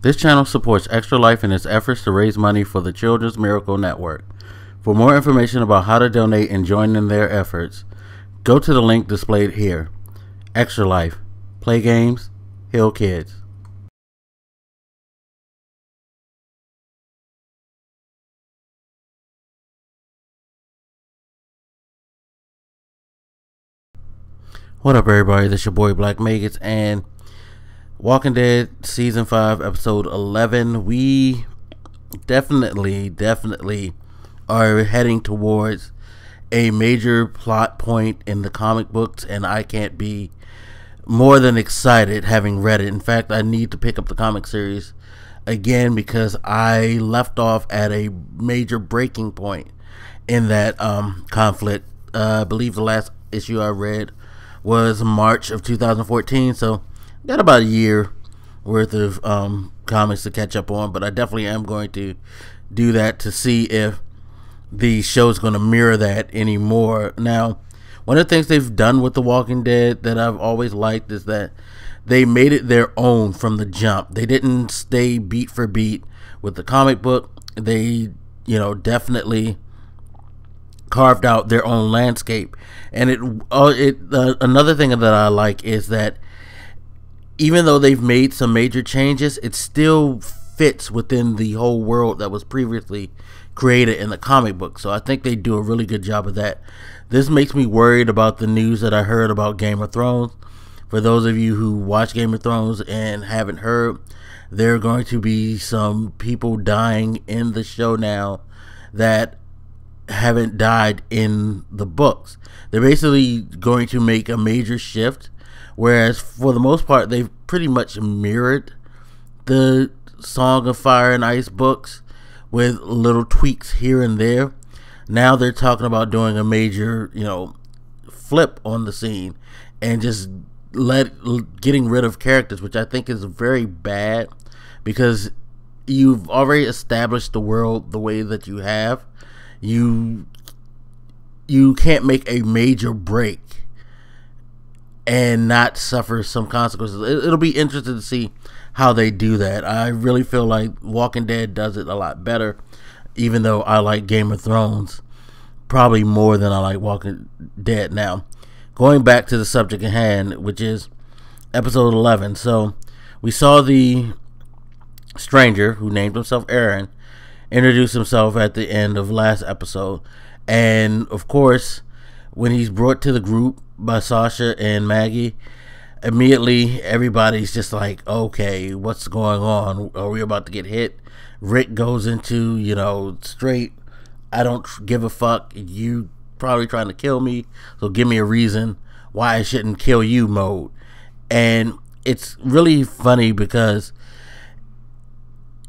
This channel supports Extra Life in its efforts to raise money for the Children's Miracle Network. For more information about how to donate and join in their efforts, go to the link displayed here. Extra Life. Play games, heal kids. What up, everybody? This your boy Black Maggots, and Walking Dead Season 5, Episode 11. We definitely are heading towards a major plot point in the comic books, and I can't be more than excited having read it. In fact, I need to pick up the comic series again because I left off at a major breaking point in that conflict. I believe the last issue I read was March of 2014, so got about a year worth of comics to catch up on, but I definitely am going to do that to see if the show's going to mirror that anymore. Now, one of the things they've done with The Walking Dead that I've always liked is that they made it their own from the jump. They didn't stay beat for beat with the comic book. They, definitely carved out their own landscape. And another thing that I like is that even though they've made some major changes, it still fits within the whole world that was previously created in the comic book. So I think they do a really good job of that. This makes me worried about the news that I heard about Game of Thrones. For those of you who watch Game of Thrones and haven't heard, there are going to be some people dying in the show now that haven't died in the books. They're basically going to make a major shift, whereas for the most part they've pretty much mirrored the Song of Fire and Ice books with little tweaks here and there. Now they're talking about doing a major, flip on the scene and just getting rid of characters, which I think is very bad because you've already established the world the way that you have. You can't make a major break and not suffer some consequences. It'll be interesting to see how they do that. I really feel like Walking Dead does it a lot better, even though I like Game of Thrones probably more than I like Walking Dead. Now, going back to the subject at hand, which is episode 11. So we saw the stranger who named himself Aaron introduce himself at the end of last episode, and of course when he's brought to the group by Sasha and Maggie, immediately everybody's just like, okay, what's going on? Are we about to get hit? Rick goes into straight, I don't give a fuck, you probably trying to kill me, so give me a reason why I shouldn't kill you mode. And it's really funny because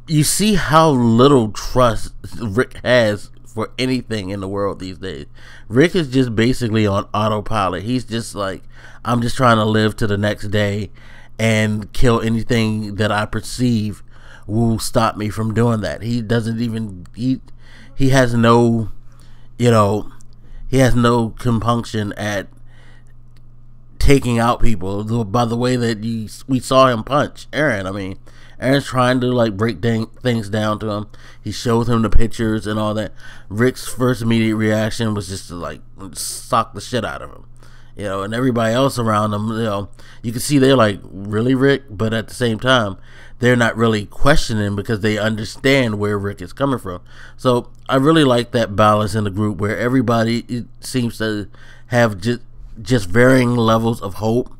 you see how little trust Rick has for anything in the world these days. Rick is just basically on autopilot. He's just like, I'm just trying to live to the next day and kill anything that I perceive will stop me from doing that. He doesn't even, he has no, he has no compunction at taking out people. By the way that we saw him punch Aaron, I mean, Aaron's trying to break things down to him. He showed him the pictures and all that. Rick's first immediate reaction was just to sock the shit out of him, and everybody else around him, you can see they're like, really, Rick? But at the same time, they're not really questioning because they understand where Rick is coming from. So I really like that balance in the group where everybody seems to have just varying levels of hope,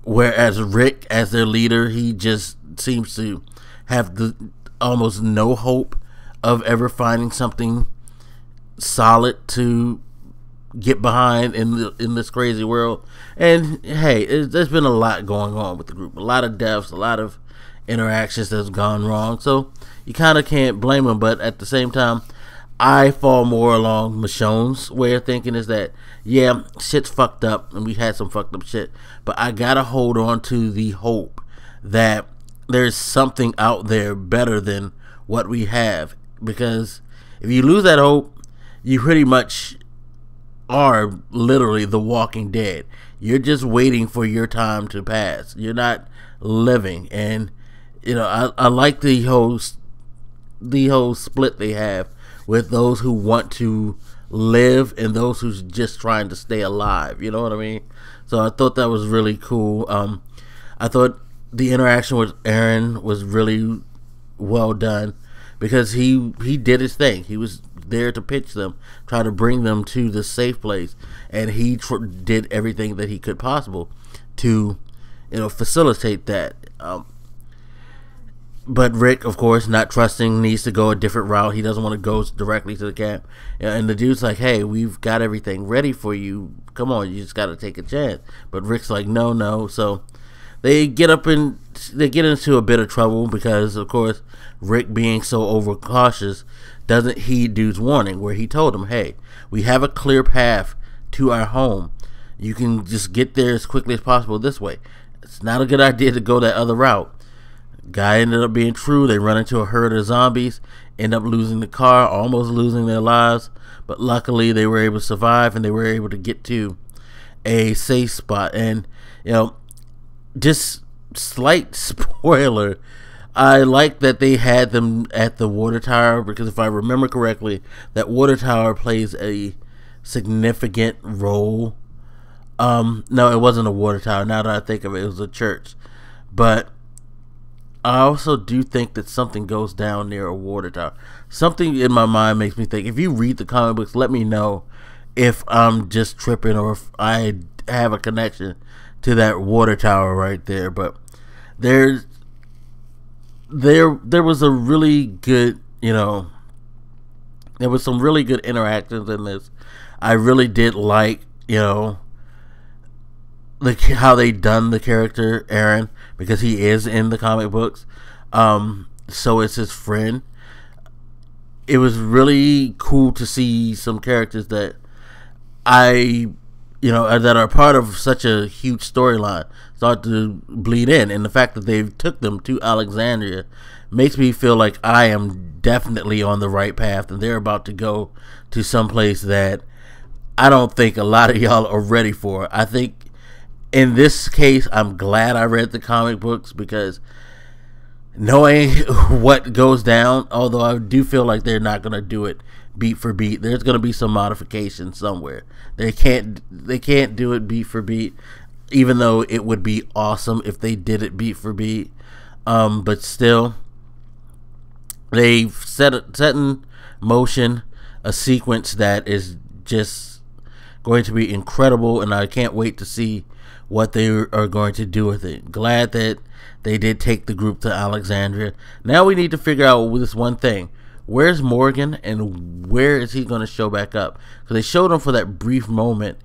whereas Rick, as their leader, he just seems to have almost no hope of ever finding something solid to get behind in this crazy world. And hey, there's been a lot going on with the group, a lot of deaths, a lot of interactions that's gone wrong, so you kind of can't blame them. But at the same time, I fall more along Michonne's way of thinking, is that, yeah, shit's fucked up and we had some fucked up shit, but I gotta hold on to the hope that there's something out there better than what we have, because if you lose that hope, you pretty much are literally the Walking Dead. You're just waiting for your time to pass. You're not living, and I like the whole split they have with those who want to live and those who's just trying to stay alive. You know what I mean? So I thought that was really cool. I thought the interaction with Aaron was really well done because he did his thing. He was there to pitch them, try to bring them to the safe place, and he did everything that he could possible to, facilitate that. But Rick, of course, not trusting, needs to go a different route. He doesn't want to go directly to the camp. And the dude's like, hey, we've got everything ready for you. Come on, you just got to take a chance. But Rick's like, no. So they get into a bit of trouble because, of course, Rick, being so overcautious, doesn't heed dude's warning where he told him, hey, we have a clear path to our home. You can just get there as quickly as possible this way. It's not a good idea to go that other route. Guy ended up being true. They run into a herd of zombies, end up losing the car, almost losing their lives, but luckily they were able to survive and they were able to get to a safe spot. And just slight spoiler, I like that they had them at the water tower, because if I remember correctly, that water tower plays a significant role. No, it wasn't a water tower. Now that I think of it, it was a church. But I also do think that something goes down near a water tower. Something in my mind makes me think, if you read the comic books, let me know if I'm just tripping or if I have a connection to that water tower right there. But there was a really good, there was some really good interactions in this. I really did like, how they done the character Aaron, because he is in the comic books. So is his friend. It was really cool to see some characters that that are part of such a huge storyline start to bleed in, and the fact that they took them to Alexandria makes me feel like I am definitely on the right path, and they're about to go to some place that I don't think a lot of y'all are ready for. I think in this case, I'm glad I read the comic books, because knowing what goes down, although I do feel like they're not going to do it beat for beat, there's going to be some modification somewhere. They can't do it beat for beat, even though it would be awesome if they did it beat for beat. But still, they've set in motion a sequence that is just going to be incredible, and I can't wait to see what they are going to do with it. Glad that they did take the group to Alexandria. Now we need to figure out this one thing. Where's Morgan, and where is he going to show back up? Because they showed him for that brief moment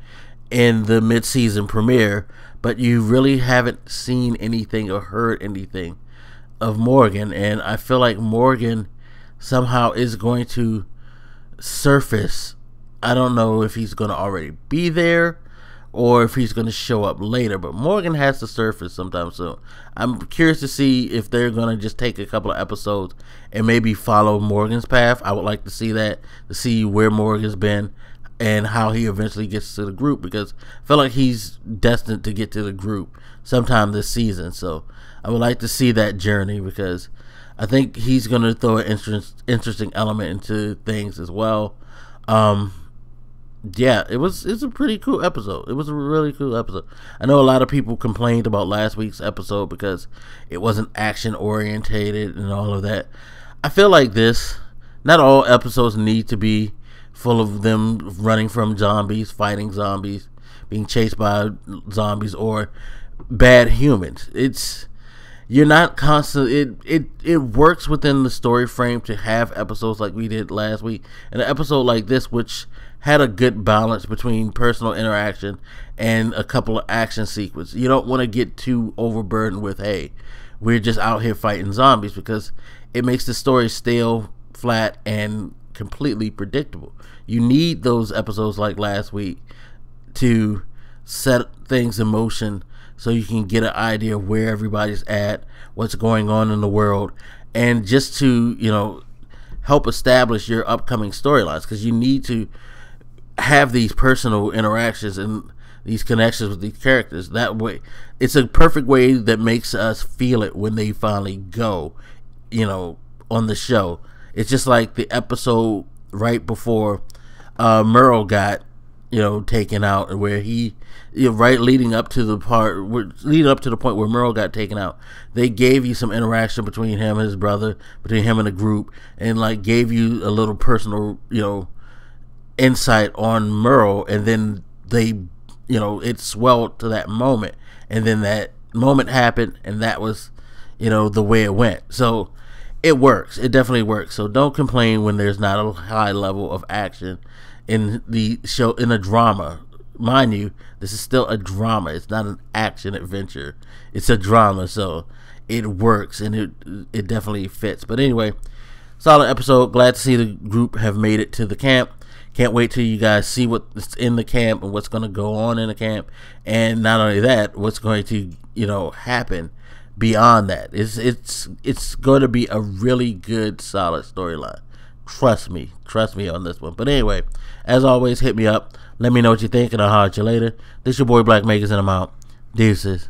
in the mid-season premiere, but you really haven't seen anything or heard anything of Morgan. And I feel like Morgan somehow is going to surface. I don't know if he's going to already be there or if he's going to show up later, but Morgan has to surface sometime soon. I'm curious to see if they're going to just take a couple of episodes and maybe follow Morgan's path. I would like to see that, to see where Morgan's been and how he eventually gets to the group, because I feel like he's destined to get to the group sometime this season. So I would like to see that journey, because I think he's going to throw an interesting element into things as well. Yeah, it's a pretty cool episode. It was a really cool episode. I know a lot of people complained about last week's episode because it wasn't action orientated and all of that. I feel like not all episodes need to be full of them running from zombies, fighting zombies, being chased by zombies, or bad humans. You're not constant. It works within the story frame to have episodes like we did last week, and an episode like this, which had a good balance between personal interaction and a couple of action sequences. You don't want to get too overburdened with, hey, we're just out here fighting zombies, because it makes the story stale, flat, and completely predictable. You need those episodes like last week to set things in motion so you can get an idea of where everybody's at, what's going on in the world, and just to, help establish your upcoming storylines, because you need to have these personal interactions and these connections with these characters. That way, it's a perfect way that makes us feel it when they finally go, on the show. It's just like the episode right before Merle got, taken out, where he, right leading up to the point where Merle got taken out. They gave you some interaction between him and his brother, between him and the group, and like gave you a little personal, insight on Merle, and then they, it swelled to that moment, and then that moment happened, and that was, the way it went. So it works. It definitely works. So don't complain when there's not a high level of action in the show, in a drama. Mind you, this is still a drama. It's not an action adventure. It's a drama, so it works, and it definitely fits. But anyway, solid episode. Glad to see the group have made it to the camp. Can't wait till you guys see what's in the camp and what's going to go on in the camp, and not only that, what's going to happen beyond that. It's going to be a really good, solid storyline. Trust me on this one. But anyway, as always, hit me up. Let me know what you think, and I'll holler at you later. This your boy Black Makers, and I'm out. Deuces.